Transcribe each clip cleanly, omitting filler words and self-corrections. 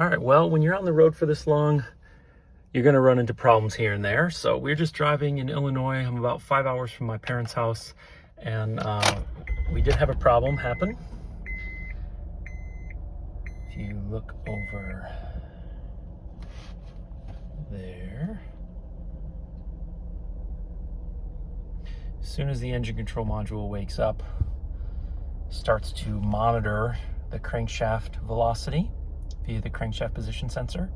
All right, well, when you're on the road for this long, you're going to run into problems here and there. So we're just driving in Illinois. I'm about 5 hours from my parents' house, and we did have a problem happen. If you look over there, as soon as the engine control module wakes up, starts to monitor the crankshaft velocity via the crankshaft position sensor,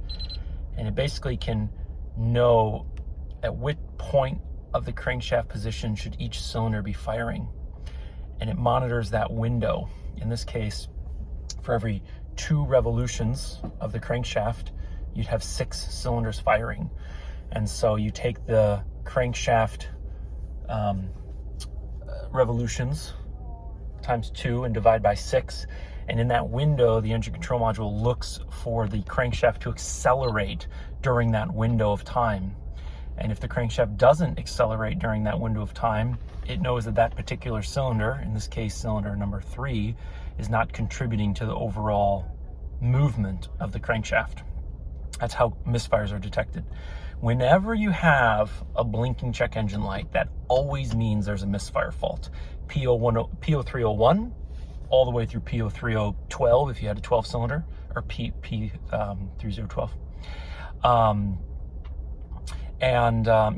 and it basically can know at which point of the crankshaft position should each cylinder be firing, and it monitors that window. In this case, for every 2 revolutions of the crankshaft, you'd have 6 cylinders firing. And so you take the crankshaft revolutions times 2 and divide by 6, and in that window the engine control module looks for the crankshaft to accelerate during that window of time. And if the crankshaft doesn't accelerate during that window of time, it knows that that particular cylinder, in this case cylinder number 3, is not contributing to the overall movement of the crankshaft. That's how misfires are detected. Whenever you have a blinking check engine light, that always means there's a misfire fault. P0301 all the way through P03012 if you had a 12 cylinder, or P3012.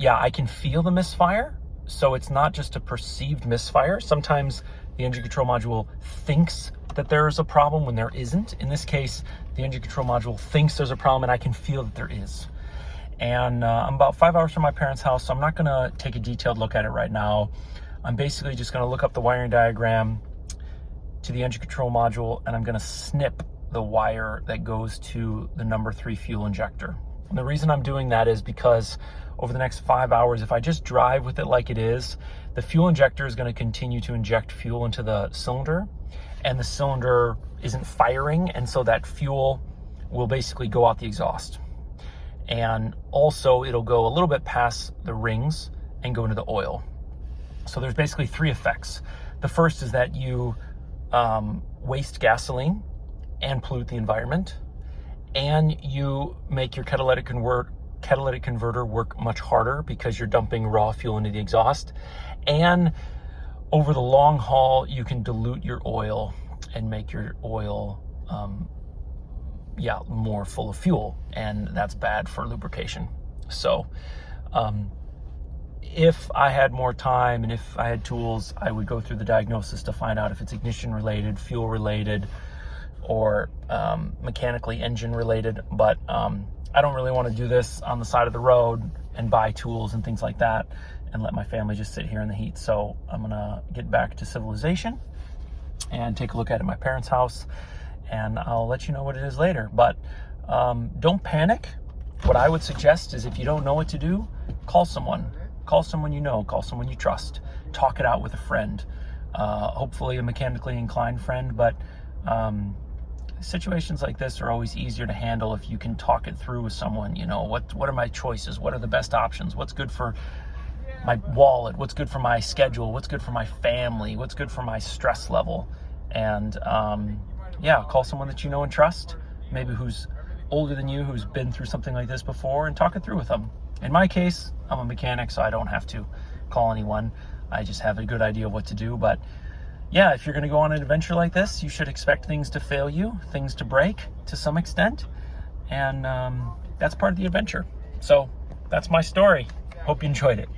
Yeah, I can feel the misfire. So it's not just a perceived misfire. Sometimes the engine control module thinks that there's a problem when there isn't. In this case, the engine control module thinks there's a problem, and I can feel that there is. And I'm about 5 hours from my parents' house, so I'm not gonna take a detailed look at it right now. I'm basically just gonna look up the wiring diagram to the engine control module, and I'm gonna snip the wire that goes to the number 3 fuel injector. And the reason I'm doing that is because over the next 5 hours, if I just drive with it like it is, the fuel injector is gonna continue to inject fuel into the cylinder, and the cylinder isn't firing, and so that fuel will basically go out the exhaust. And also it'll go a little bit past the rings and go into the oil. So there's basically 3 effects. The first is that you waste gasoline and pollute the environment, and you make your catalytic converter work much harder because you're dumping raw fuel into the exhaust. And over the long haul, you can dilute your oil and make your oil more full of fuel, and that's bad for lubrication. So if I had more time and if I had tools, I would go through the diagnosis to find out if it's ignition related, fuel related, or mechanically engine related. But I don't really want to do this on the side of the road and buy tools and things like that and let my family just sit here in the heat. So I'm gonna get back to civilization and take a look at it at my parents' house, and I'll let you know what it is later. But don't panic. What I would suggest is, if you don't know what to do, call someone. Call someone you know, call someone you trust. Talk it out with a friend, hopefully a mechanically inclined friend. But situations like this are always easier to handle if you can talk it through with someone. You know, what are my choices? What are the best options? What's good for my wallet? What's good for my schedule? What's good for my family? What's good for my stress level? And call someone that you know and trust, maybe who's older than you, who's been through something like this before, and talk it through with them. In my case, I'm a mechanic, so I don't have to call anyone. I just have a good idea of what to do. But yeah, if you're going to go on an adventure like this, you should expect things to fail you, things to break to some extent, and that's part of the adventure. So that's my story. Hope you enjoyed it.